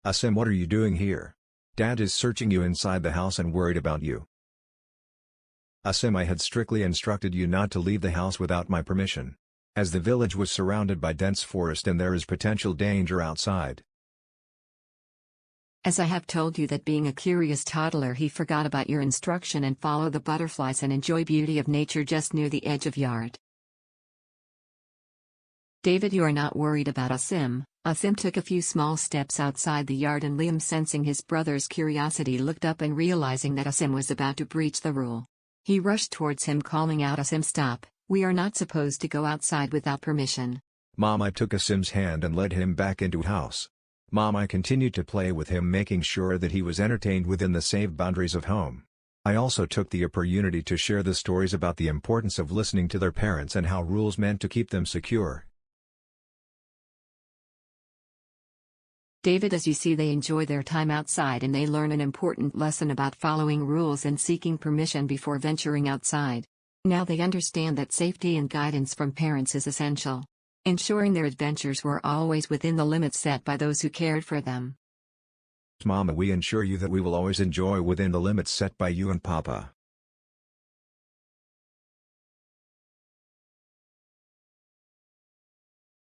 Asim, what are you doing here? Dad is searching you inside the house and worried about you. Asim, I had strictly instructed you not to leave the house without my permission. As the village was surrounded by dense forest and there is potential danger outside. As I have told you that being a curious toddler, he forgot about your instruction and follow the butterflies and enjoy beauty of nature just near the edge of yard. David, you are not worried about Asim. Asim took a few small steps outside the yard and Liam, sensing his brother's curiosity, looked up and realizing that Asim was about to breach the rule. He rushed towards him, calling out, Asim, stop, we are not supposed to go outside without permission. Mom, I took Asim's hand and led him back into house. Mom, I continued to play with him, making sure that he was entertained within the safe boundaries of home. I also took the opportunity to share the stories about the importance of listening to their parents and how rules meant to keep them secure. David, as you see, they enjoy their time outside and they learn an important lesson about following rules and seeking permission before venturing outside. Now they understand that safety and guidance from parents is essential, ensuring their adventures were always within the limits set by those who cared for them. Mama, we ensure you that we will always enjoy within the limits set by you and Papa.